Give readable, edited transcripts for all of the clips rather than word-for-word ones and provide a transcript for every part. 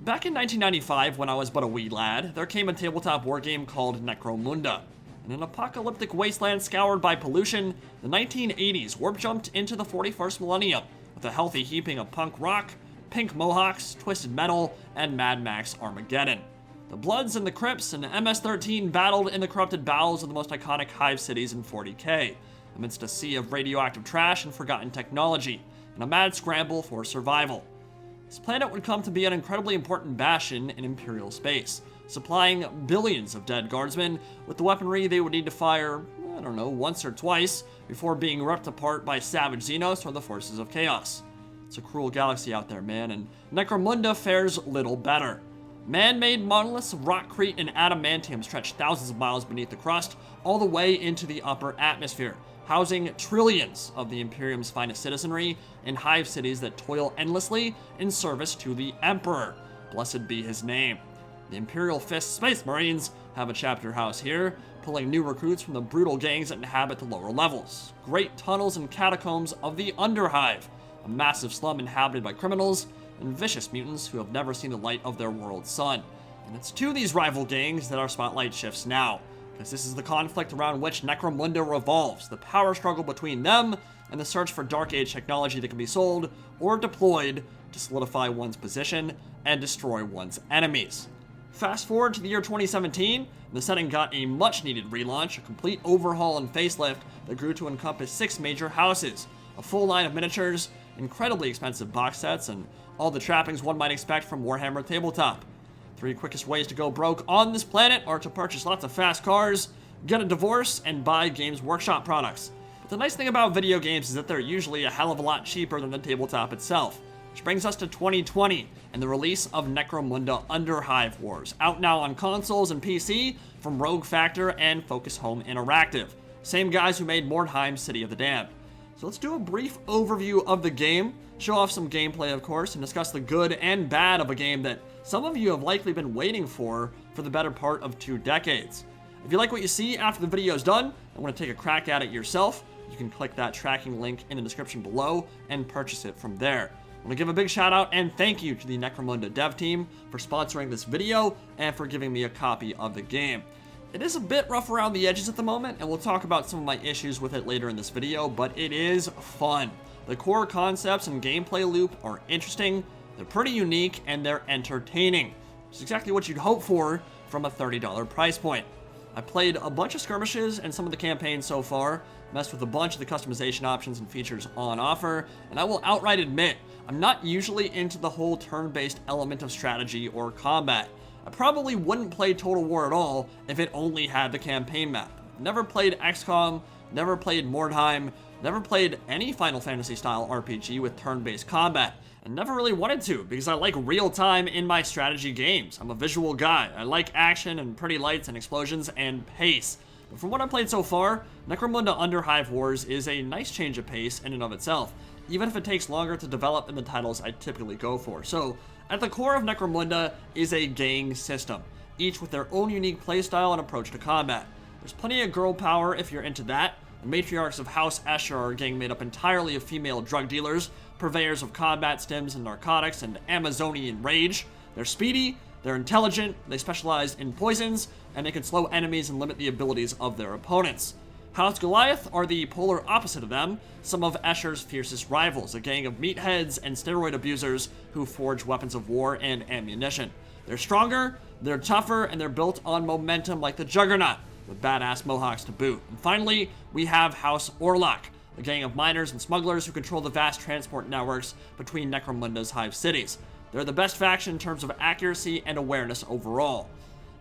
Back in 1995, when I was but a wee lad, there came a tabletop wargame called Necromunda. In an apocalyptic wasteland scoured by pollution, the 1980s warp-jumped into the 41st millennium, with a healthy heaping of punk rock, pink mohawks, twisted metal, and Mad Max Armageddon. The Bloods and the Crips and MS-13 battled in the corrupted bowels of the most iconic hive cities in 40K, amidst a sea of radioactive trash and forgotten technology, in a mad scramble for survival. This planet would come to be an incredibly important bastion in Imperial space, supplying billions of dead guardsmen with the weaponry they would need to fire, once or twice before being ripped apart by savage Xenos or the forces of chaos. It's a cruel galaxy out there, man, and Necromunda fares little better. Man-made monoliths of rockcrete and adamantium stretch thousands of miles beneath the crust, all the way into the upper atmosphere, housing trillions of the Imperium's finest citizenry in hive cities that toil endlessly in service to the Emperor. Blessed be his name. The Imperial Fist Space Marines have a chapter house here, pulling new recruits from the brutal gangs that inhabit the lower levels. Great tunnels and catacombs of the Underhive, a massive slum inhabited by criminals and vicious mutants who have never seen the light of their world's sun. And it's to these rival gangs that our spotlight shifts now, because this is the conflict around which Necromunda revolves, the power struggle between them and the search for Dark Age technology that can be sold or deployed to solidify one's position and destroy one's enemies. Fast forward to the year 2017, the setting got a much-needed relaunch, a complete overhaul and facelift that grew to encompass 6 major houses, a full line of miniatures, incredibly expensive box sets, and all the trappings one might expect from Warhammer Tabletop. 3 quickest ways to go broke on this planet are to purchase lots of fast cars, get a divorce, and buy Games Workshop products. But the nice thing about video games is that they're usually a hell of a lot cheaper than the tabletop itself. Which brings us to 2020 and the release of Necromunda Underhive Wars, out now on consoles and PC from Rogue Factor and Focus Home Interactive, same guys who made Mordheim City of the Damned. So let's do a brief overview of the game, show off some gameplay of course, and discuss the good and bad of a game that some of you have likely been waiting for the better part of 2 decades. If you like what you see after the video is done and want to take a crack at it yourself, you can click that tracking link in the description below and purchase it from there. I want to give a big shout out and thank you to the Necromunda dev team for sponsoring this video and for giving me a copy of the game. It is a bit rough around the edges at the moment, and we'll talk about some of my issues with it later in this video, but it is fun. The core concepts and gameplay loop are interesting, they're pretty unique, and they're entertaining. It's exactly what you'd hope for from a $30 price point. I played a bunch of skirmishes and some of the campaigns so far, messed with a bunch of the customization options and features on offer, and I will outright admit, I'm not usually into the whole turn-based element of strategy or combat. I probably wouldn't play Total War at all if it only had the campaign map. Never played XCOM, never played Mordheim, never played any Final Fantasy style RPG with turn-based combat, and never really wanted to because I like real-time in my strategy games. I'm a visual guy. I like action and pretty lights and explosions and pace. But from what I've played so far, Necromunda Underhive Wars is a nice change of pace in and of itself, even if it takes longer to develop than the titles I typically go for. So, at the core of Necromunda is a gang system, each with their own unique playstyle and approach to combat. There's plenty of girl power if you're into that. The matriarchs of House Escher are a gang made up entirely of female drug dealers, purveyors of combat stims and narcotics, and Amazonian rage. They're speedy, they're intelligent, they specialize in poisons, and they can slow enemies and limit the abilities of their opponents. House Goliath are the polar opposite of them, some of Escher's fiercest rivals, a gang of meatheads and steroid abusers who forge weapons of war and ammunition. They're stronger, they're tougher, and they're built on momentum like the Juggernaut, with badass mohawks to boot. And finally, we have House Orlock, a gang of miners and smugglers who control the vast transport networks between Necromunda's hive cities. They're the best faction in terms of accuracy and awareness overall.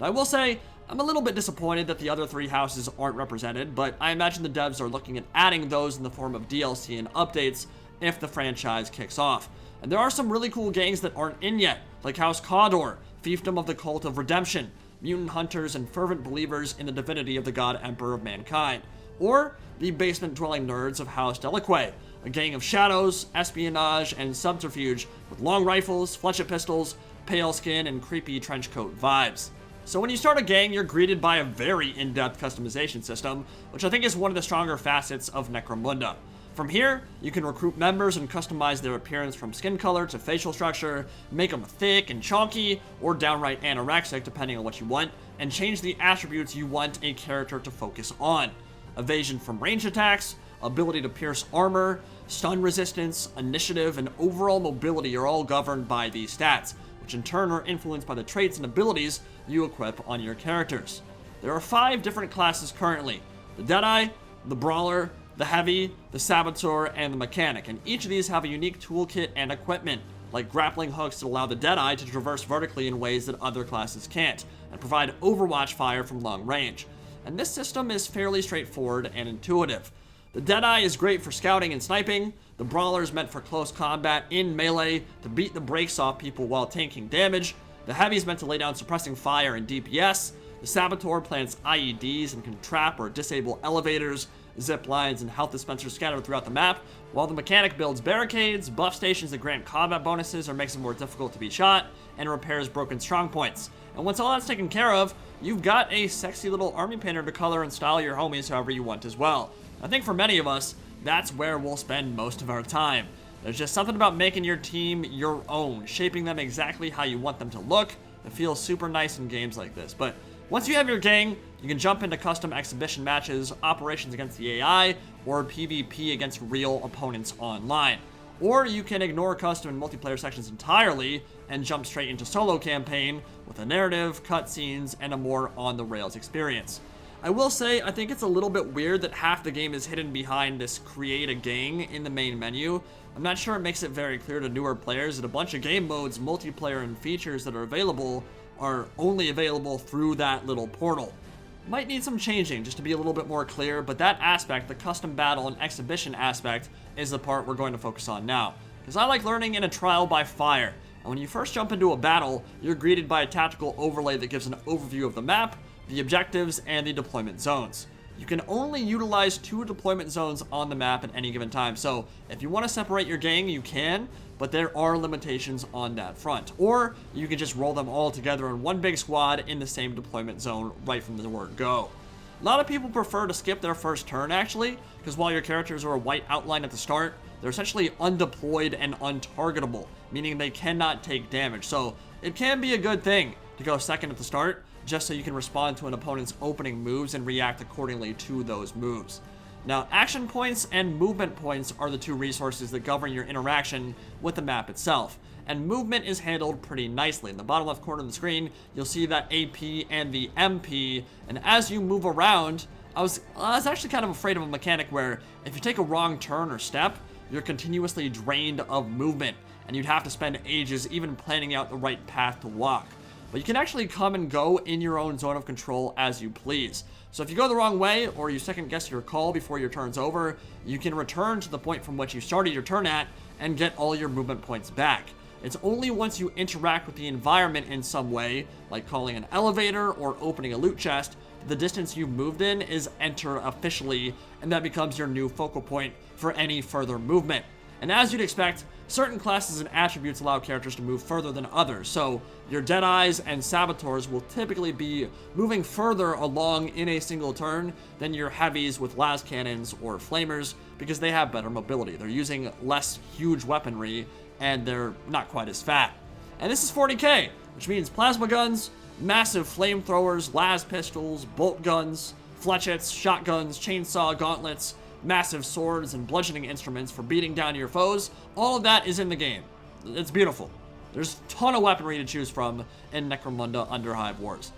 Now, I will say, I'm a little bit disappointed that the other 3 houses aren't represented, but I imagine the devs are looking at adding those in the form of DLC and updates if the franchise kicks off. And there are some really cool gangs that aren't in yet, like House Caudor, fiefdom of the Cult of Redemption, mutant hunters and fervent believers in the divinity of the God Emperor of mankind, or the basement-dwelling nerds of House Delaquay, a gang of shadows, espionage, and subterfuge with long rifles, fletchet pistols, pale skin, and creepy trenchcoat vibes. So when you start a gang, you're greeted by a very in-depth customization system, which I think is one of the stronger facets of Necromunda. From here, you can recruit members and customize their appearance from skin color to facial structure, make them thick and chunky, or downright anorexic depending on what you want, and change the attributes you want a character to focus on. Evasion from range attacks, ability to pierce armor, stun resistance, initiative, and overall mobility are all governed by these stats, which in turn are influenced by the traits and abilities you equip on your characters. There are 5 different classes currently: the Deadeye, the Brawler, the Heavy, the Saboteur, and the Mechanic, and each of these have a unique toolkit and equipment, like grappling hooks that allow the Deadeye to traverse vertically in ways that other classes can't, and provide overwatch fire from long range. And this system is fairly straightforward and intuitive. The Deadeye is great for scouting and sniping, the Brawler is meant for close combat in melee to beat the brakes off people while tanking damage, the Heavy is meant to lay down suppressing fire and DPS, the Saboteur plants IEDs and can trap or disable elevators, zip lines, and health dispensers scattered throughout the map, while the Mechanic builds barricades, buff stations that grant combat bonuses or makes it more difficult to be shot, and repairs broken strong points. And once all that's taken care of, you've got a sexy little army painter to color and style your homies however you want as well. I think for many of us, that's where we'll spend most of our time. There's just something about making your team your own, shaping them exactly how you want them to look. It feels super nice in games like this. But once you have your gang, you can jump into custom exhibition matches, operations against the AI, or PvP against real opponents online. Or you can ignore custom and multiplayer sections entirely and jump straight into solo campaign with a narrative, cutscenes, and a more on-the-rails experience. I will say, I think it's a little bit weird that half the game is hidden behind this create a gang in the main menu. I'm not sure it makes it very clear to newer players that a bunch of game modes, multiplayer, and features that are available are only available through that little portal. Might need some changing just to be a little bit more clear, but that aspect, the custom battle and exhibition aspect, is the part we're going to focus on now. Because I like learning in a trial by fire, and when you first jump into a battle, you're greeted by a tactical overlay that gives an overview of the map, the objectives, and the deployment zones. You can only utilize 2 deployment zones on the map at any given time, so if you want to separate your gang, you can, but there are limitations on that front. Or you can just roll them all together in one big squad in the same deployment zone right from the word go. A lot of people prefer to skip their first turn, actually, because while your characters are a white outline at the start, they're essentially undeployed and untargetable, meaning they cannot take damage. So it can be a good thing to go second at the start, just so you can respond to an opponent's opening moves and react accordingly to those moves. Now, action points and movement points are the 2 resources that govern your interaction with the map itself, and movement is handled pretty nicely. In the bottom left corner of the screen, you'll see that AP and the MP, and as you move around, I was actually kind of afraid of a mechanic where if you take a wrong turn or step, you're continuously drained of movement, and you'd have to spend ages even planning out the right path to walk. But you can actually come and go in your own zone of control as you please. So if you go the wrong way, or you second guess your call before your turn's over, you can return to the point from which you started your turn at and get all your movement points back. It's only once you interact with the environment in some way, like calling an elevator or opening a loot chest, that the distance you've moved in is entered officially, and that becomes your new focal point for any further movement. And as you'd expect, certain classes and attributes allow characters to move further than others, so your Deadeyes and Saboteurs will typically be moving further along in a single turn than your Heavies with las cannons or flamers, because they have better mobility. They're using less huge weaponry, and they're not quite as fat. And this is 40k, which means plasma guns, massive flamethrowers, las pistols, bolt guns, fletchets, shotguns, chainsaw gauntlets, massive swords, and bludgeoning instruments for beating down your foes. All of that is in the game. It's beautiful. There's a ton of weaponry to choose from in Necromunda Underhive Wars,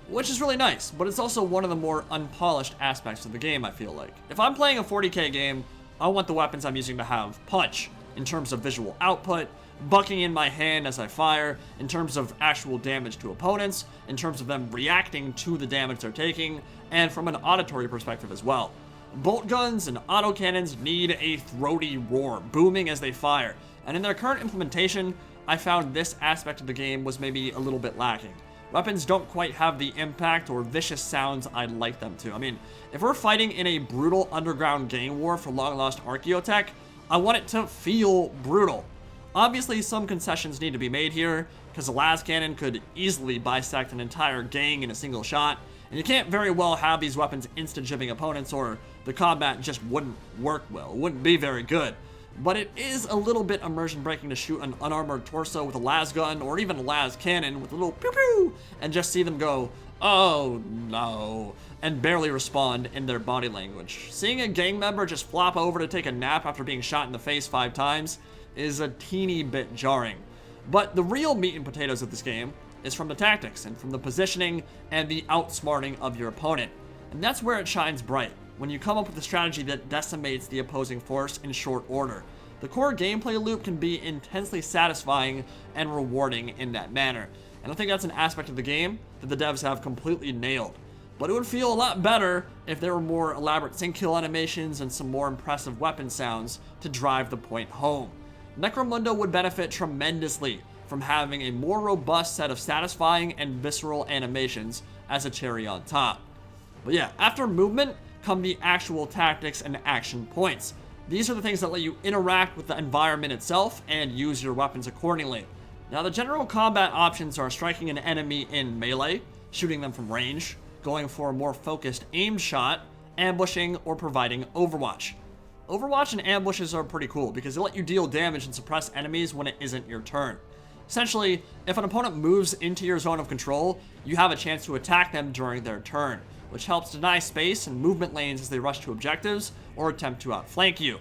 which is really nice, but it's also one of the more unpolished aspects of the game, I feel like. If I'm playing a 40k game, I want the weapons I'm using to have punch, in terms of visual output, bucking in my hand as I fire, in terms of actual damage to opponents, in terms of them reacting to the damage they're taking, and from an auditory perspective as well. Bolt guns and autocannons need a throaty roar, booming as they fire, and in their current implementation, I found this aspect of the game was maybe a little bit lacking. Weapons don't quite have the impact or vicious sounds I'd like them to. I mean, if we're fighting in a brutal underground gang war for long-lost Archaeotech, I want it to feel brutal. Obviously, some concessions need to be made here, because a las cannon could easily bisect an entire gang in a single shot, and you can't very well have these weapons insta-jibbing opponents or the combat just wouldn't work well, it wouldn't be very good. But it is a little bit immersion breaking to shoot an unarmored torso with a las gun or even a las cannon with a little pew pew and just see them go, oh no, and barely respond in their body language. Seeing a gang member just flop over to take a nap after being shot in the face 5 times is a teeny bit jarring. But the real meat and potatoes of this game is from the tactics and from the positioning and the outsmarting of your opponent. And that's where it shines bright, when you come up with a strategy that decimates the opposing force in short order. The core gameplay loop can be intensely satisfying and rewarding in that manner. And I think that's an aspect of the game that the devs have completely nailed. But it would feel a lot better if there were more elaborate sync kill animations and some more impressive weapon sounds to drive the point home. Necromunda would benefit tremendously from having a more robust set of satisfying and visceral animations as a cherry on top. But yeah, after movement come the actual tactics and action points. These are the things that let you interact with the environment itself and use your weapons accordingly. Now, the general combat options are striking an enemy in melee, shooting them from range, going for a more focused aimed shot, ambushing, or providing overwatch. Overwatch and ambushes are pretty cool because they let you deal damage and suppress enemies when it isn't your turn. Essentially, if an opponent moves into your zone of control, you have a chance to attack them during their turn, which helps deny space and movement lanes as they rush to objectives or attempt to outflank you.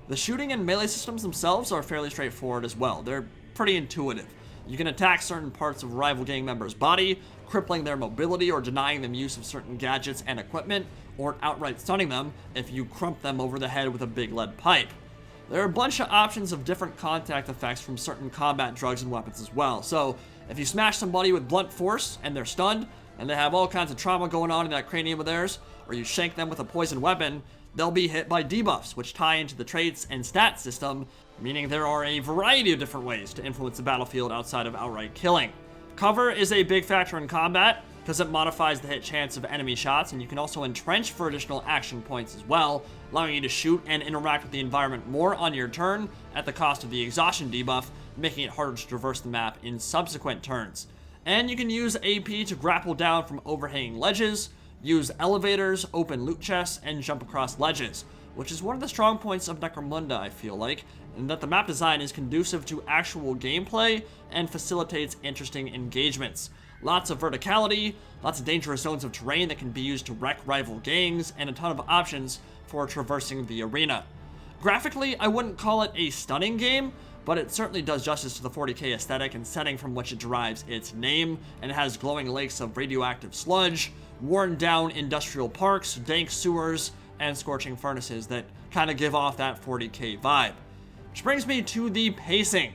The shooting and melee systems themselves are fairly straightforward as well. They're pretty intuitive. You can attack certain parts of a rival gang member's body, crippling their mobility or denying them use of certain gadgets and equipment, or outright stunning them if you crump them over the head with a big lead pipe. There are a bunch of options of different contact effects from certain combat drugs and weapons as well. So if you smash somebody with blunt force and they're stunned, and they have all kinds of trauma going on in that cranium of theirs, or you shank them with a poison weapon, they'll be hit by debuffs, which tie into the traits and stat system, meaning there are a variety of different ways to influence the battlefield outside of outright killing. Cover is a big factor in combat, because it modifies the hit chance of enemy shots, and you can also entrench for additional action points as well, allowing you to shoot and interact with the environment more on your turn at the cost of the exhaustion debuff, making it harder to traverse the map in subsequent turns. And you can use AP to grapple down from overhanging ledges, use elevators, open loot chests, and jump across ledges, which is one of the strong points of Necromunda, I feel like, and that the map design is conducive to actual gameplay and facilitates interesting engagements. Lots of verticality, lots of dangerous zones of terrain that can be used to wreck rival gangs, and a ton of options for traversing the arena. Graphically, I wouldn't call it a stunning game, but it certainly does justice to the 40K aesthetic and setting from which it derives its name, and it has glowing lakes of radioactive sludge, worn down industrial parks, dank sewers, and scorching furnaces that kind of give off that 40K vibe. Which brings me to the pacing.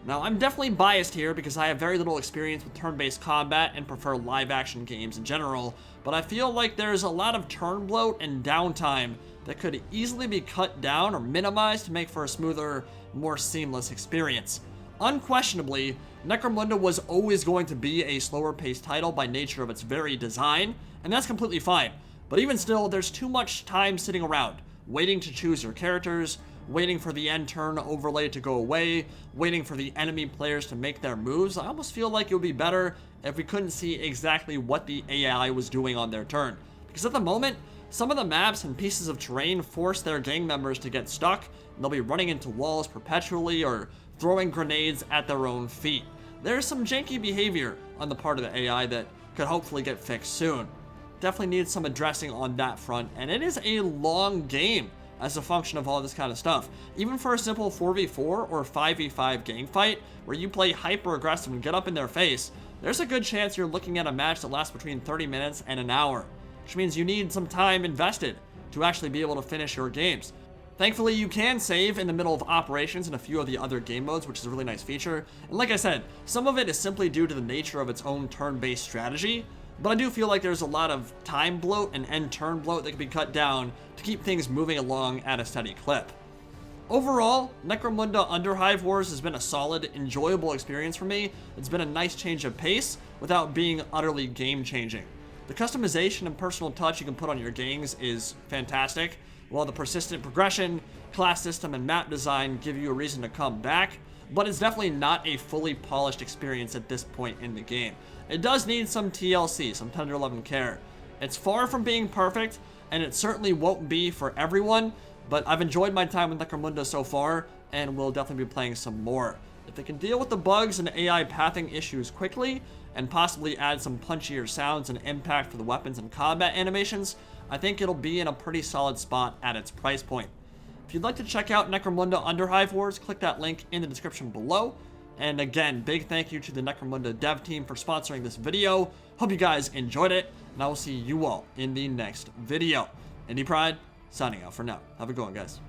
Now, I'm definitely biased here because I have very little experience with turn-based combat and prefer live-action games in general, but I feel like there's a lot of turn bloat and downtime that could easily be cut down or minimized to make for a smoother, more seamless experience. Unquestionably, Necromunda was always going to be a slower-paced title by nature of its very design, and that's completely fine. But even still, there's too much time sitting around, waiting to choose your characters, waiting for the end turn overlay to go away, waiting for the enemy players to make their moves. I almost feel like it would be better if we couldn't see exactly what the AI was doing on their turn. Because at the moment, some of the maps and pieces of terrain force their gang members to get stuck, and they'll be running into walls perpetually or throwing grenades at their own feet. There's some janky behavior on the part of the AI that could hopefully get fixed soon. Definitely needs some addressing on that front, and it is a long game as a function of all this kind of stuff. Even for a simple 4v4 or 5v5 gang fight, where you play hyper aggressive and get up in their face, there's a good chance you're looking at a match that lasts between 30 minutes and an hour, which means you need some time invested to actually be able to finish your games. Thankfully, you can save in the middle of operations in a few of the other game modes, which is a really nice feature. And like I said, some of it is simply due to the nature of its own turn-based strategy, but I do feel like there's a lot of time bloat and end turn bloat that can be cut down to keep things moving along at a steady clip. Overall, Necromunda Underhive Wars has been a solid, enjoyable experience for me. It's been a nice change of pace without being utterly game-changing. The customization and personal touch you can put on your gangs is fantastic, while the persistent progression, class system, and map design give you a reason to come back, but it's definitely not a fully polished experience at this point in the game. It does need some TLC, some tender love and care, It's far from being perfect, and it certainly won't be for everyone, but I've enjoyed my time with Necromunda so far, and will definitely be playing some more. If they can deal with the bugs and AI pathing issues quickly, and possibly add some punchier sounds and impact for the weapons and combat animations, I think it'll be in a pretty solid spot at its price point. If you'd like to check out Necromunda Underhive Wars, click that link in the description below. And again, big thank you to the Necromunda dev team for sponsoring this video. Hope you guys enjoyed it, and I will see you all in the next video. Indie Pride, signing out for now. Have a good one, guys.